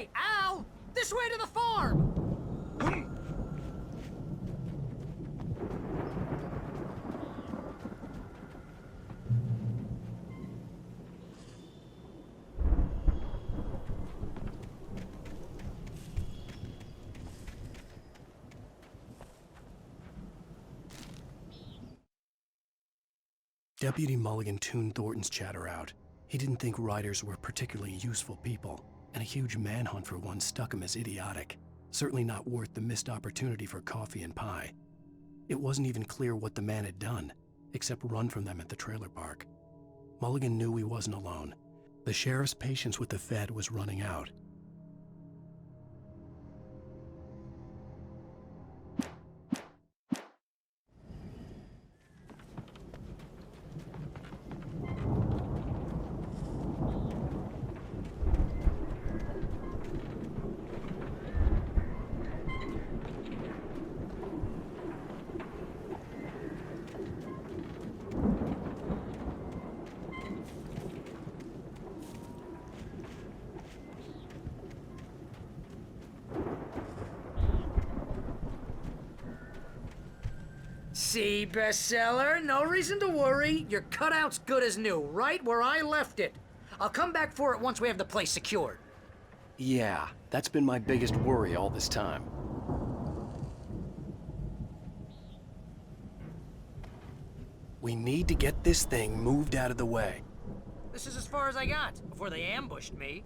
Hey, Al! This way to the farm! Deputy Mulligan tuned Thornton's chatter out. He didn't think riders were particularly useful people, and a huge manhunt for one struck him as idiotic. Certainly not worth the missed opportunity for coffee and pie. It wasn't even clear what the man had done, except run from them at the trailer park. Mulligan knew he wasn't alone. The sheriff's patience with the Fed was running out. See, bestseller? No reason to worry. Your cutout's good as new, right where I left it. I'll come back for it once we have the place secured. Yeah, that's been my biggest worry all this time. We need to get this thing moved out of the way. This is as far as I got, before they ambushed me.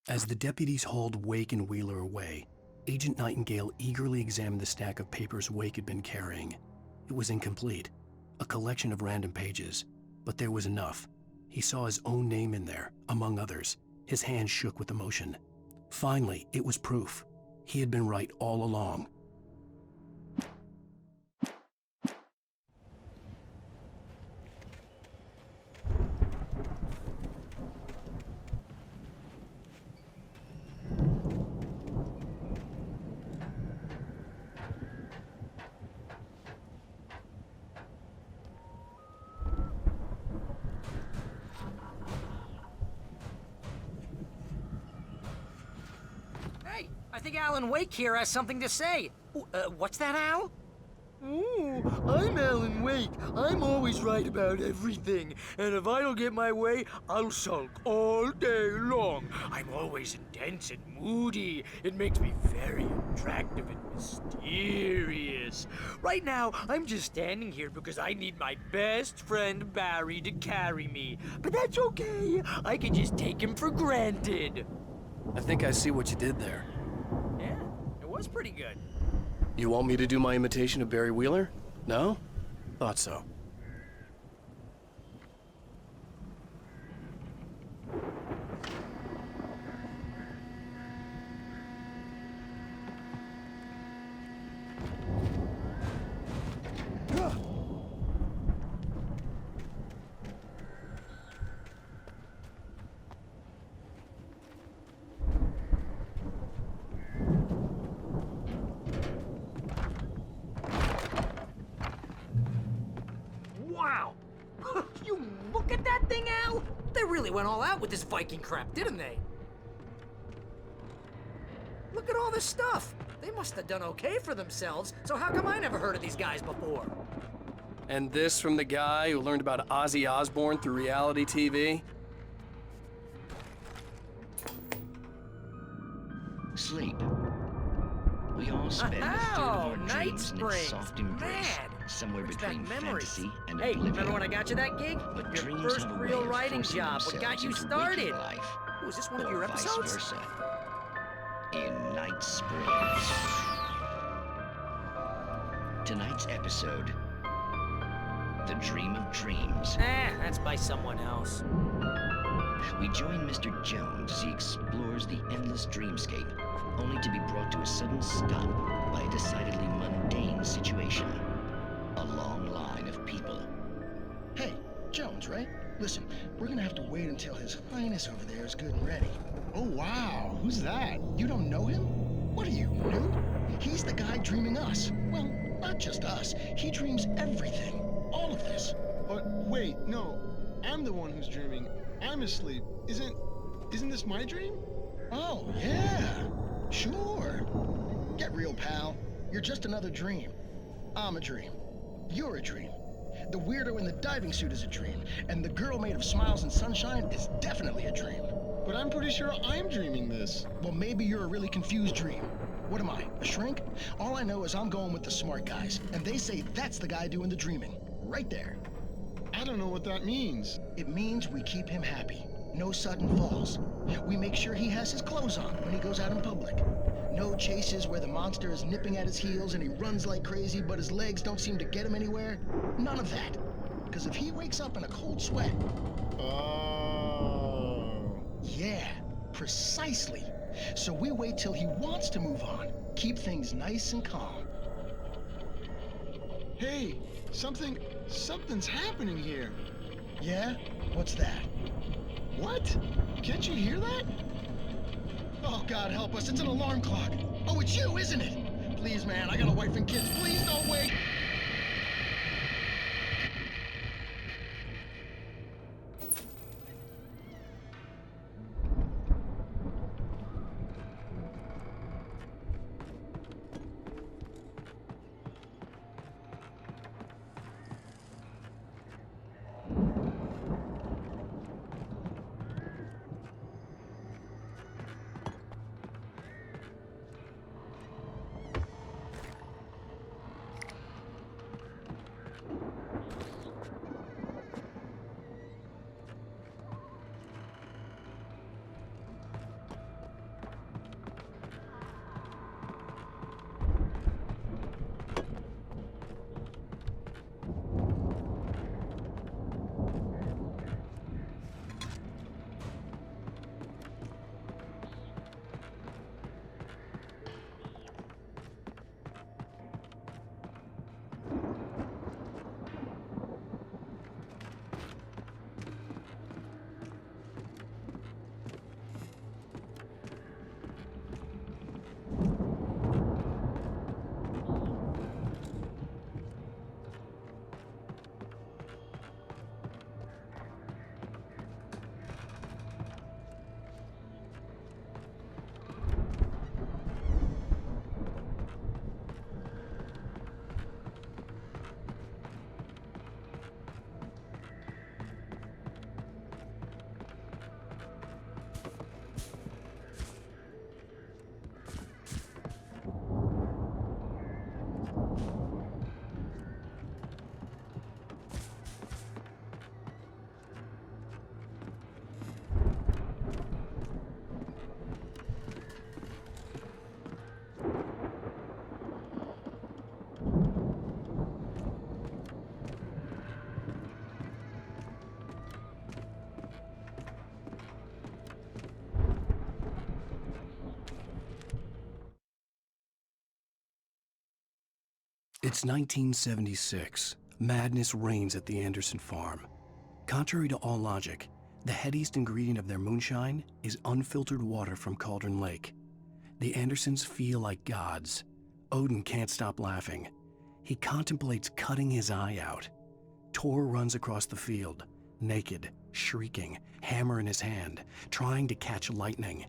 As the deputies hauled Wake and Wheeler away, Agent Nightingale eagerly examined the stack of papers Wake had been carrying. It was incomplete, a collection of random pages, but there was enough. He saw his own name in there, among others. His hands shook with emotion. Finally, it was proof. He had been right all along. I think Alan Wake here has something to say. What's that, Al? Ooh, I'm Alan Wake. I'm always right about everything. And if I don't get my way, I'll sulk all day long. I'm always intense and moody. It makes me very attractive and mysterious. Right now, I'm just standing here because I need my best friend Barry to carry me. But that's okay. I can just take him for granted. I think I see what you did there. Yeah, it was pretty good. You want me to do my imitation of Barry Wheeler? No? Thought so. Wow! You look at that thing, Al! They really went all out with this Viking crap, didn't they? Look at all this stuff. They must have done okay for themselves, so how come I never heard of these guys before? And this from the guy who learned about Ozzy Osbourne through reality TV? Sleep. We all spend a third of our dreams in its soft embrace. somewhere Brings between back memories. fantasy and Hey, oblivion. remember when I got you that gig? But Your dreams first have a way real of writing forcing job. What got themselves you into started? waking life, Was this one of or your vice episodes? versa. In Night Springs. Tonight's episode, The Dream of Dreams. That's by someone else. We join Mr. Jones as he explores the endless dreamscape, only to be brought to a sudden stop by a decidedly mundane situation. A long line of people. Hey, Jones, right? Listen, we're gonna have to wait until His Highness over there is good and ready. Oh, wow. Who's that? You don't know him? What are you, new? He's the guy dreaming us. Well, not just us. He dreams everything. All of this. But wait, no. I'm the one who's dreaming. I'm asleep. Isn't this my dream? Oh, yeah. Sure. Get real, pal. You're just another dream. I'm a dream. You're a dream. The weirdo in the diving suit is a dream. And the girl made of smiles and sunshine is definitely a dream. But I'm pretty sure I'm dreaming this. Well, maybe you're a really confused dream. What am I, a shrink? All I know is I'm going with the smart guys, and they say that's the guy doing the dreaming. Right there. I don't know what that means. It means we keep him happy. No sudden falls. We make sure he has his clothes on when he goes out in public. No chases where the monster is nipping at his heels and he runs like crazy, but his legs don't seem to get him anywhere. None of that. Because if he wakes up in a cold sweat... Oh. Yeah, precisely. So we wait till he wants to move on. Keep things nice and calm. Hey, something's happening here. Yeah? What's that? What? Can't you hear that? Oh, God help us, it's an alarm clock. Oh, it's you, isn't it? Please, man, I got a wife and kids. Please don't wait. It's 1976. Madness reigns at the Anderson farm. Contrary to all logic, the headiest ingredient of their moonshine is unfiltered water from Cauldron Lake. The Andersons feel like gods. Odin can't stop laughing. He contemplates cutting his eye out. Tor runs across the field, naked, shrieking, hammer in his hand, trying to catch lightning.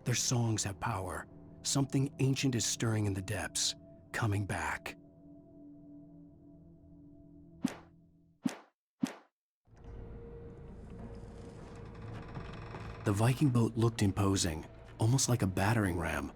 Their songs have power. Something ancient is stirring in the depths, coming back. The Viking boat looked imposing, almost like a battering ram.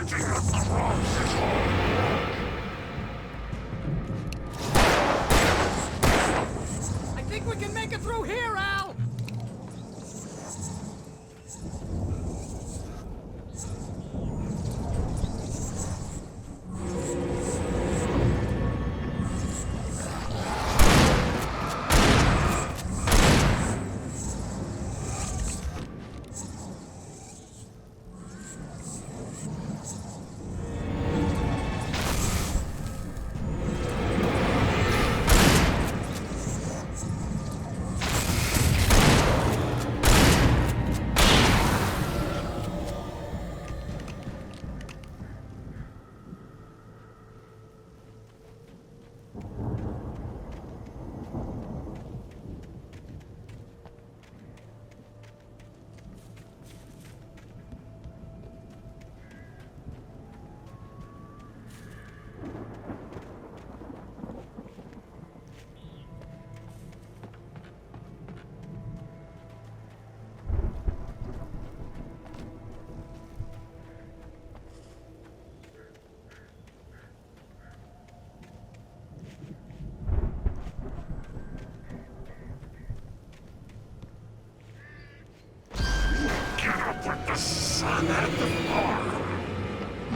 I think we can make it through here, Al!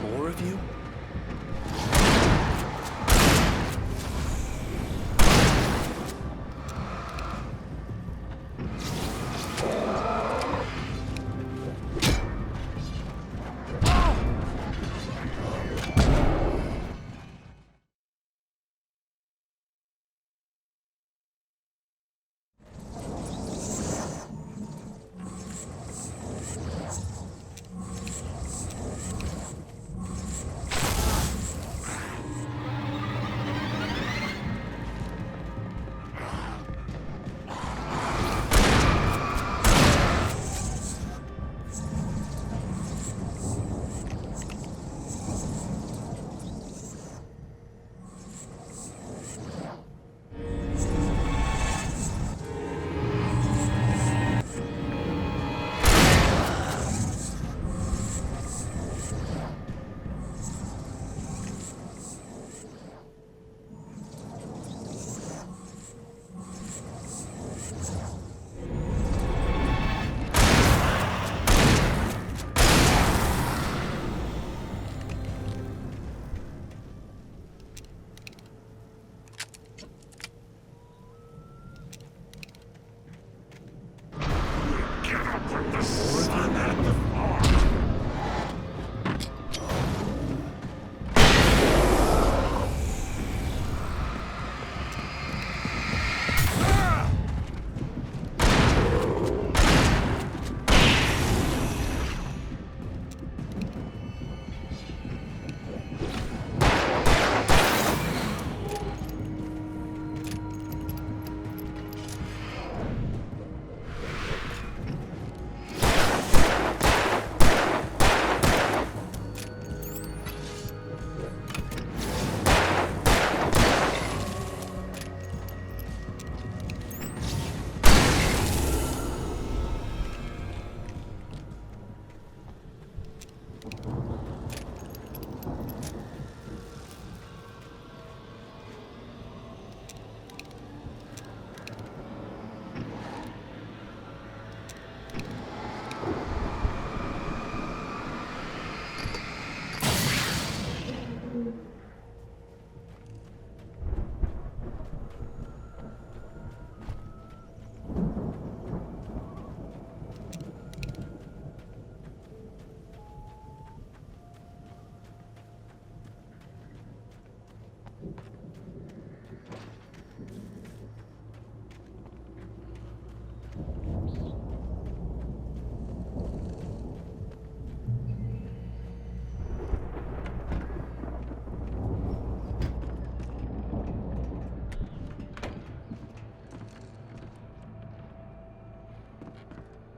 More of you?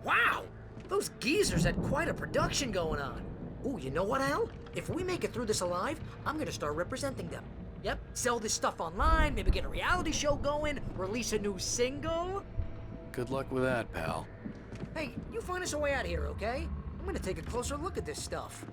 Wow! Those geezers had quite a production going on. Ooh, you know what, Al? If we make it through this alive, I'm gonna start representing them. Yep, sell this stuff online, maybe get a reality show going, release a new single. Good luck with that, pal. Hey, you find us a way out of here, okay? I'm gonna take a closer look at this stuff.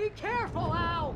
Be careful, Al!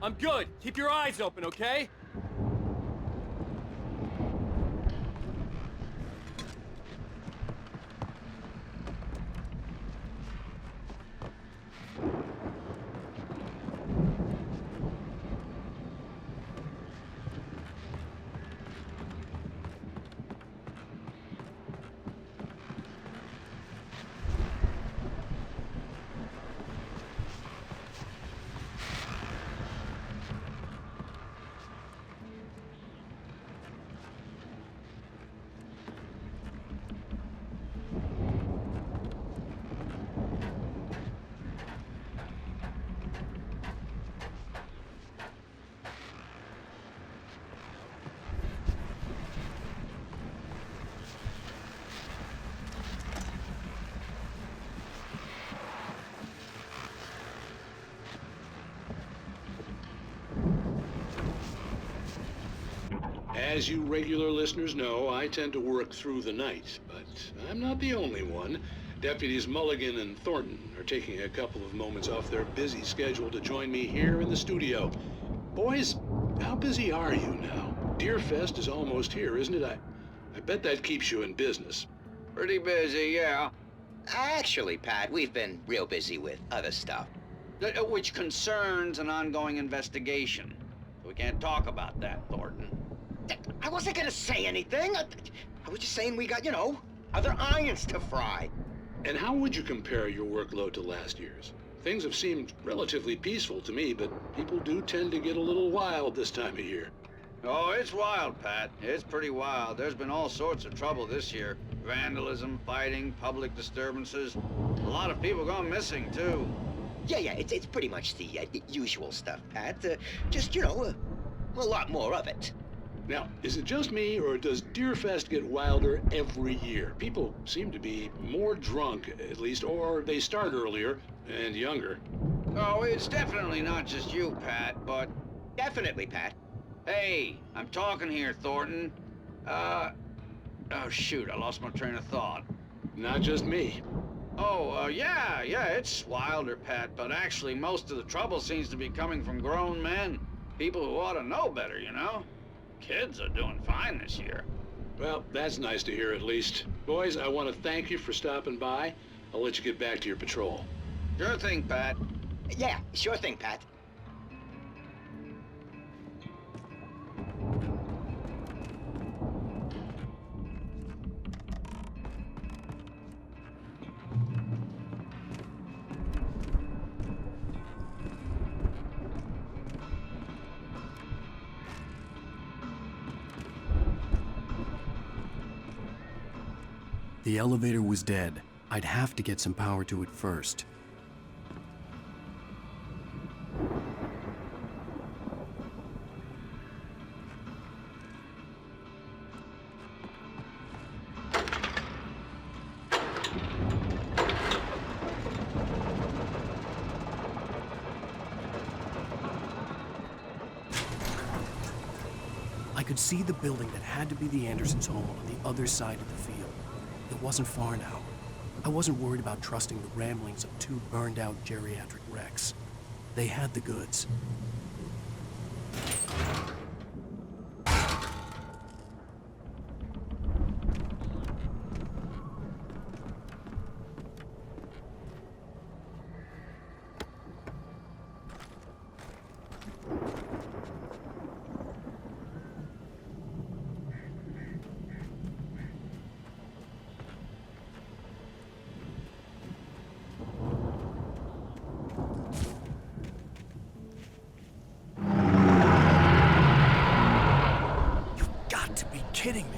I'm good. Keep your eyes open, okay? As you regular listeners know, I tend to work through the night, but I'm not the only one. Deputies Mulligan and Thornton are taking a couple of moments off their busy schedule to join me here in the studio. Boys, how busy are you now? Deerfest is almost here, isn't it? I bet that keeps you in business. Pretty busy, yeah. Actually, Pat, we've been real busy with other stuff, which concerns an ongoing investigation. We can't talk about that, Thornton. I wasn't gonna say anything. I was just saying we got, other irons to fry. And how would you compare your workload to last year's? Things have seemed relatively peaceful to me, but people do tend to get a little wild this time of year. Oh, it's wild, Pat. It's pretty wild. There's been all sorts of trouble this year. Vandalism, fighting, public disturbances. A lot of people gone missing, too. Yeah, it's pretty much the usual stuff, Pat. Just, a lot more of it. Now, is it just me, or does Deerfest get wilder every year? People seem to be more drunk, at least, or they start earlier and younger. Oh, it's definitely not just you, Pat, but... Definitely, Pat. Hey, I'm talking here, Thornton. Oh, shoot, I lost my train of thought. Not just me. Oh, yeah, it's wilder, Pat, but actually most of the trouble seems to be coming from grown men. People who ought to know better, Kids are doing fine this year. Well, that's nice to hear at least. Boys, I want to thank you for stopping by. I'll let you get back to your patrol. Sure thing, Pat. Yeah, sure thing, Pat. The elevator was dead. I'd have to get some power to it first. I could see the building that had to be the Andersons' home on the other side of the field. It wasn't far now. I wasn't worried about trusting the ramblings of two burned-out geriatric wrecks. They had the goods. Kidding me.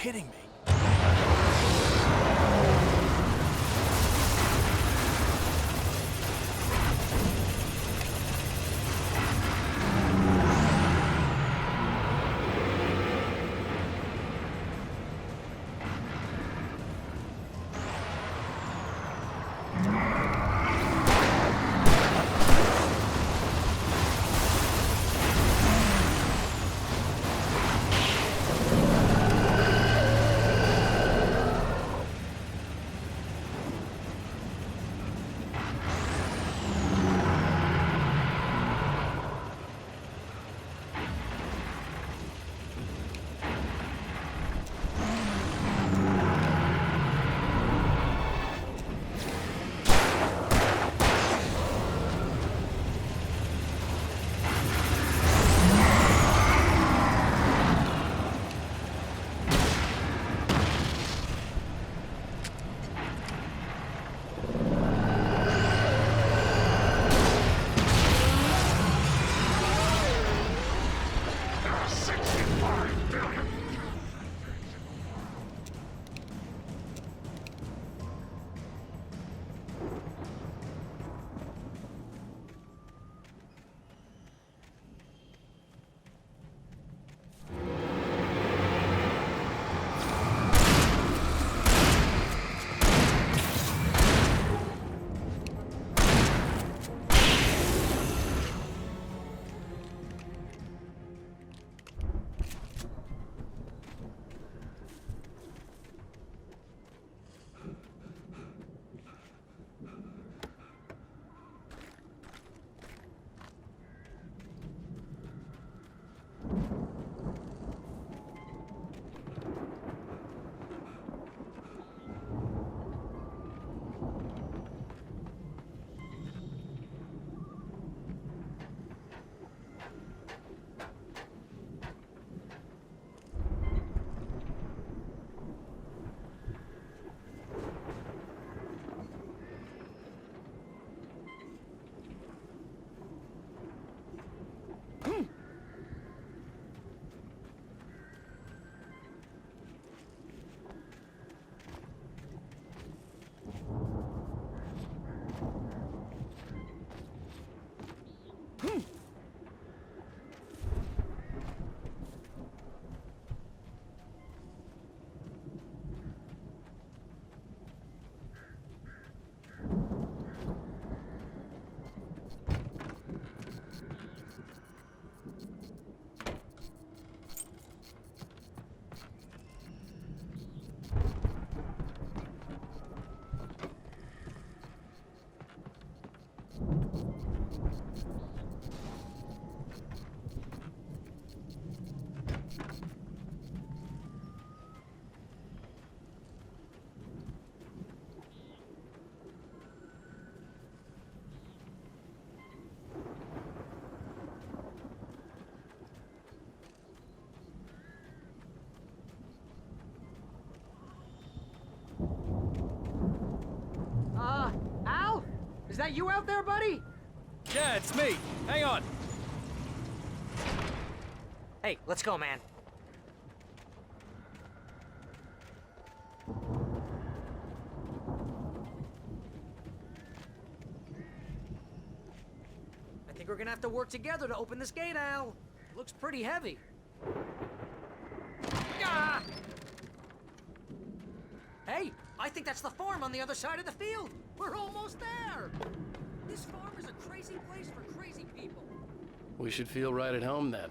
kidding me? Al? Is that you out there, buddy? Yeah, it's me. Hang on. Hey, let's go, man. I think we're gonna have to work together to open this gate, Al. Looks pretty heavy. Ah! Hey, I think that's the farm on the other side of the field. We're almost there. This farm is a crazy place for crazy people. We should feel right at home then.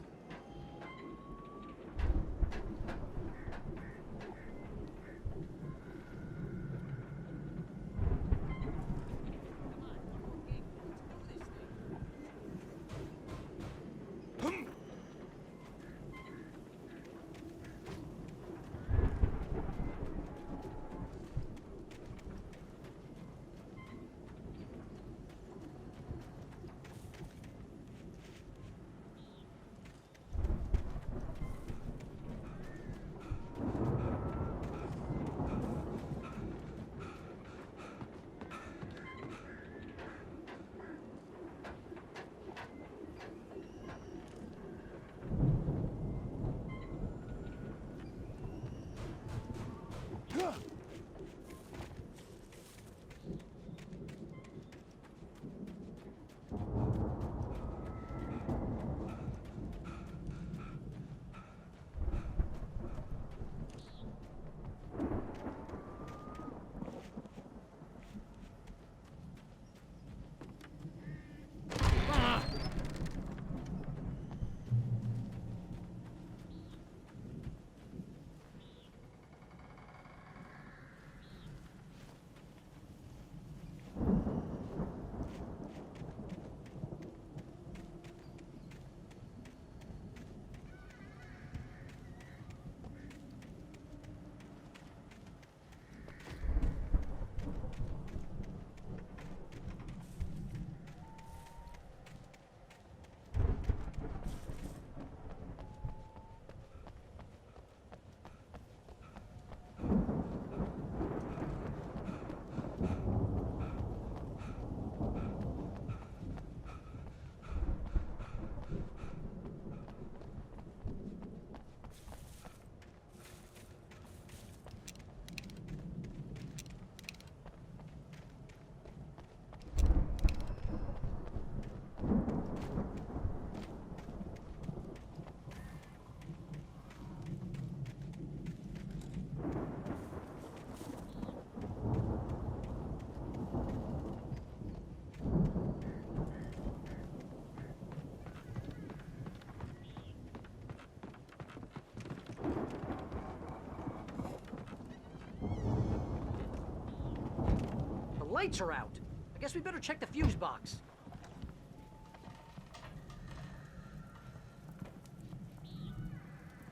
lights are out. I guess we better check the fuse box.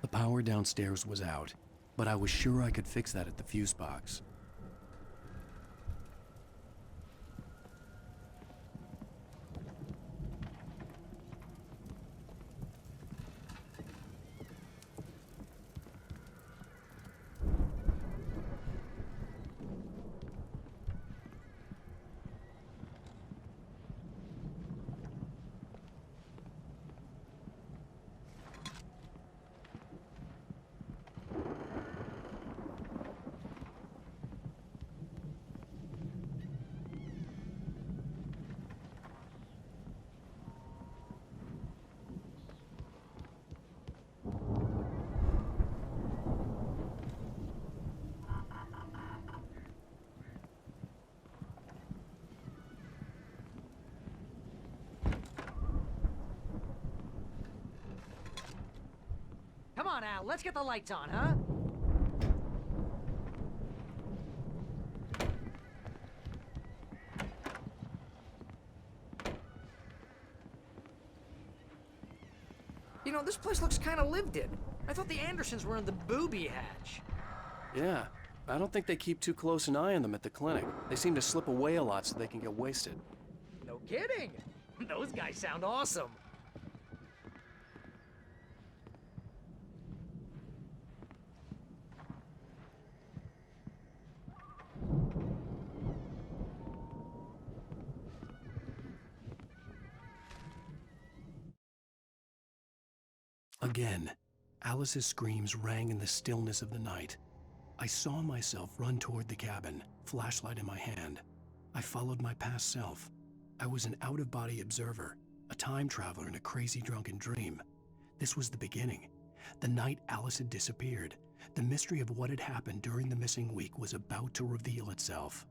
The power downstairs was out, but I was sure I could fix that at the fuse box. Come on, Al, let's get the lights on, huh? You know, this place looks kind of lived in. I thought the Andersons were in the booby hatch. Yeah, I don't think they keep too close an eye on them at the clinic. They seem to slip away a lot so they can get wasted. No kidding. Those guys sound awesome. Again, Alice's screams rang in the stillness of the night. I saw myself run toward the cabin, flashlight in my hand. I followed my past self. I was an out-of-body observer, a time traveler in a crazy drunken dream. This was the beginning. The night Alice had disappeared. The mystery of what had happened during the missing week was about to reveal itself.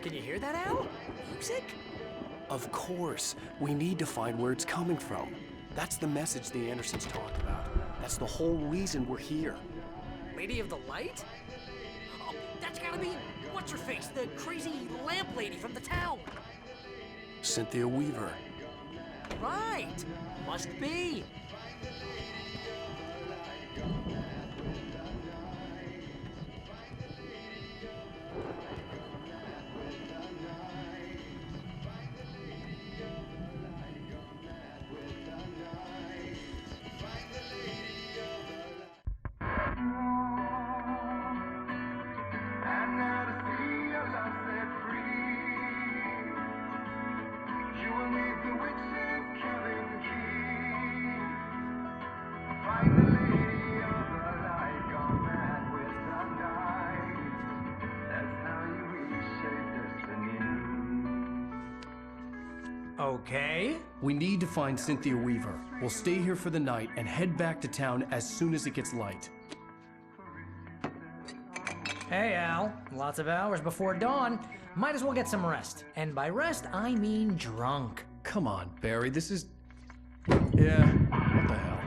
Can you hear that, Al? Music? Of course. We need to find where it's coming from. That's the message the Andersons talked about. That's the whole reason we're here. Lady of the Light? Oh, that's gotta be, what's-her-face, the crazy lamp lady from the town. Cynthia Weaver. Right. Must be. Okay. We need to find Cynthia Weaver. We'll stay here for the night and head back to town as soon as it gets light. Hey, Al. Lots of hours before dawn. Might as well get some rest. And by rest, I mean drunk. Come on, Barry, this is... Yeah, what the hell?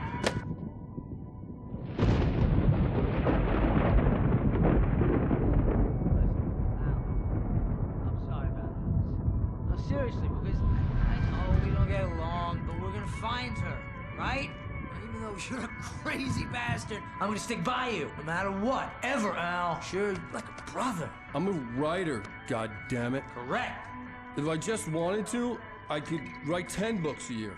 I'm sorry about this. No, seriously, because I know we don't get along, but we're gonna find her, right? Even though you're a crazy bastard, I'm gonna stick by you, no matter what, ever, Al. Sure, like a brother. I'm a writer, goddammit. Correct. If I just wanted to, I could write 10 books a year.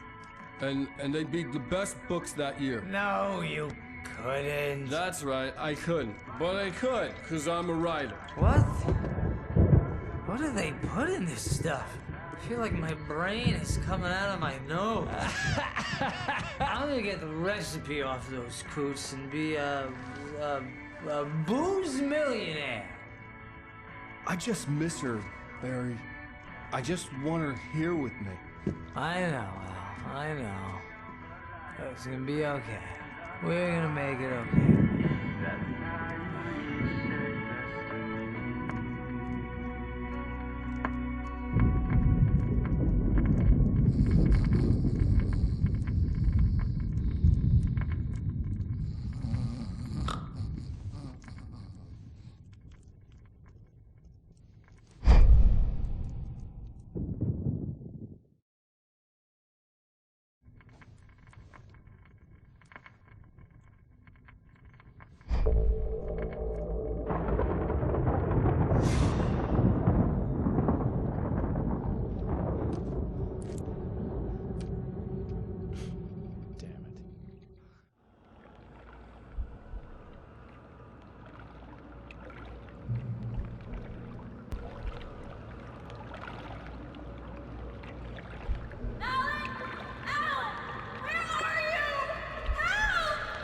And they'd be the best books that year. No, you couldn't. That's right, I couldn't. But I could, because I'm a writer. What? What do they put in this stuff? I feel like my brain is coming out of my nose. I'm gonna get the recipe off those coots and be a booze millionaire. I just miss her, Barry. I just want her here with me. I know, Al. I know. It's gonna be okay. We're gonna make it okay.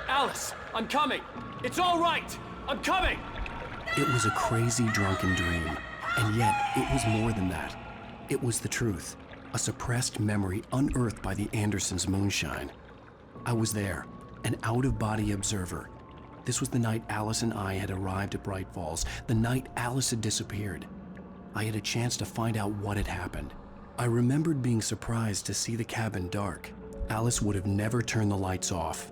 Alice, I'm coming. It's all right. I'm coming. It was a crazy, drunken dream, and yet it was more than that. It was the truth, a suppressed memory unearthed by the Andersons' moonshine. I was there, an out-of-body observer. This was the night Alice and I had arrived at Bright Falls, the night Alice had disappeared. I had a chance to find out what had happened. I remembered being surprised to see the cabin dark. Alice would have never turned the lights off.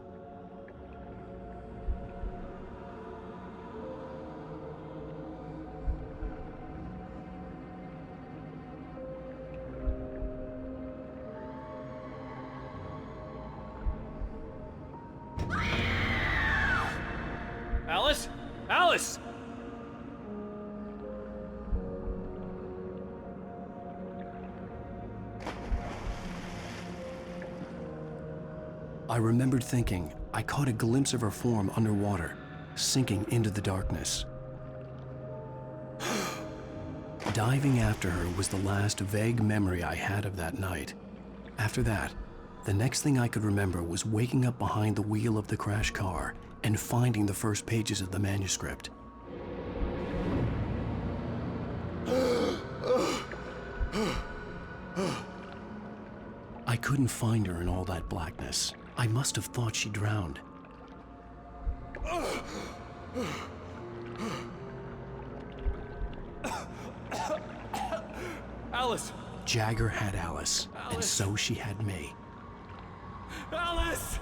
Alice? Alice! I remembered thinking I caught a glimpse of her form underwater, sinking into the darkness. Diving after her was the last vague memory I had of that night. After that, the next thing I could remember was waking up behind the wheel of the crashed car and finding the first pages of the manuscript. I couldn't find her in all that blackness. I must have thought she drowned. Alice! Jagger had Alice, and so she had me. Alice!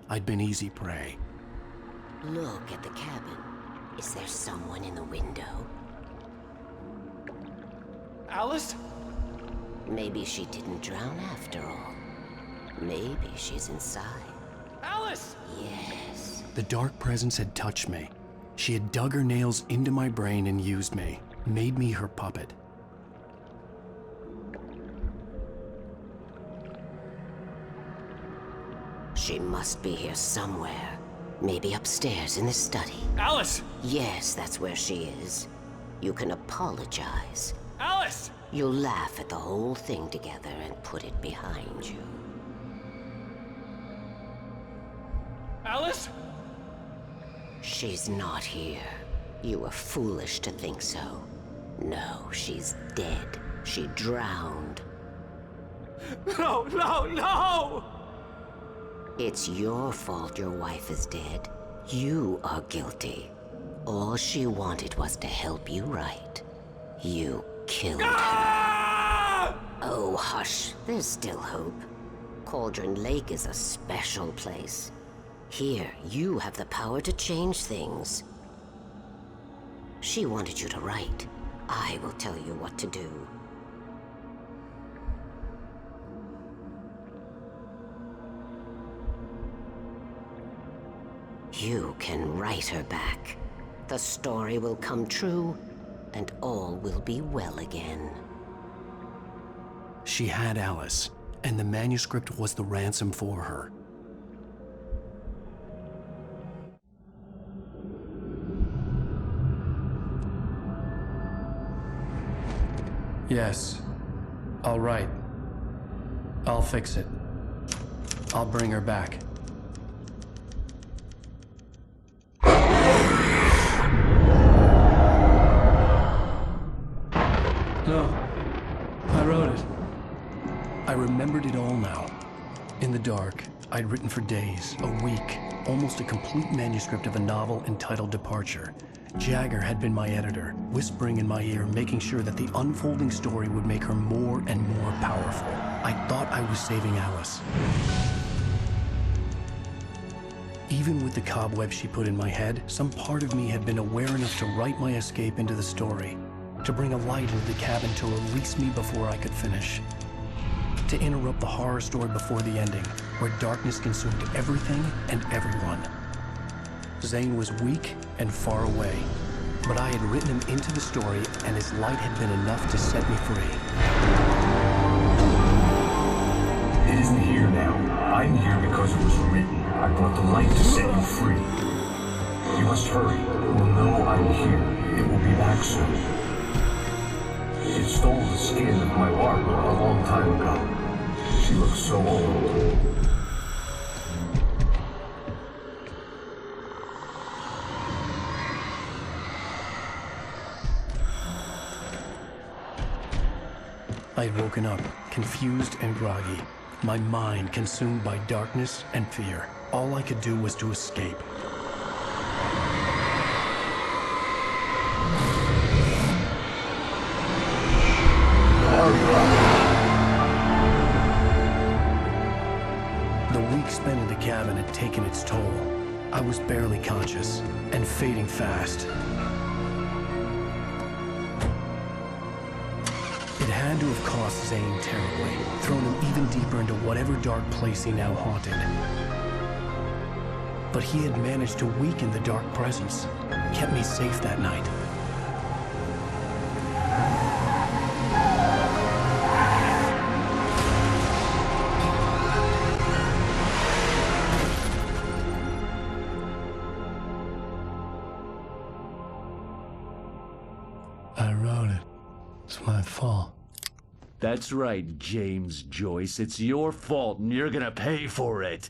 I'd been easy prey. Look at the cabin. Is there someone in the window? Alice? Maybe she didn't drown after all. Maybe she's inside. Alice! Yes. The dark presence had touched me. She had dug her nails into my brain and used me, made me her puppet. She must be here somewhere. Maybe upstairs in the study. Alice! Yes, that's where she is. You can apologize. Alice! You'll laugh at the whole thing together and put it behind you. Alice? She's not here. You were foolish to think so. No, she's dead. She drowned. No, no, no! It's your fault your wife is dead. You are guilty. All she wanted was to help you right. You killed her. Oh, hush. There's still hope. Cauldron Lake is a special place. Here, you have the power to change things. She wanted you to write. I will tell you what to do. You can write her back. The story will come true, and all will be well again. She had Alice, and the manuscript was the ransom for her. Yes. All right. I'll fix it. I'll bring her back. No. I wrote it. I remembered it all now. In the dark, I'd written for days, a week, almost a complete manuscript of a novel entitled Departure. Jagger had been my editor, whispering in my ear, making sure that the unfolding story would make her more and more powerful. I thought I was saving Alice. Even with the cobwebs she put in my head, some part of me had been aware enough to write my escape into the story, to bring a light into the cabin to release me before I could finish, to interrupt the horror story before the ending, where darkness consumed everything and everyone. Zane was weak and far away, but I had written him into the story, and his light had been enough to set me free. It isn't here now. I'm here because it was written. I brought the light to set you free. You must hurry. It will know I'm here. It will be back soon. It stole the skin of my art a long time ago. She looks so old. I had woken up, confused and groggy, my mind consumed by darkness and fear. All I could do was to escape. The week spent in the cabin had taken its toll. I was barely conscious, and fading fast. It had to have cost Zane terribly, thrown him even deeper into whatever dark place he now haunted. But he had managed to weaken the dark presence, kept me safe that night. I wrote it. It's my fault. That's right, James Joyce. It's your fault, and you're gonna pay for it.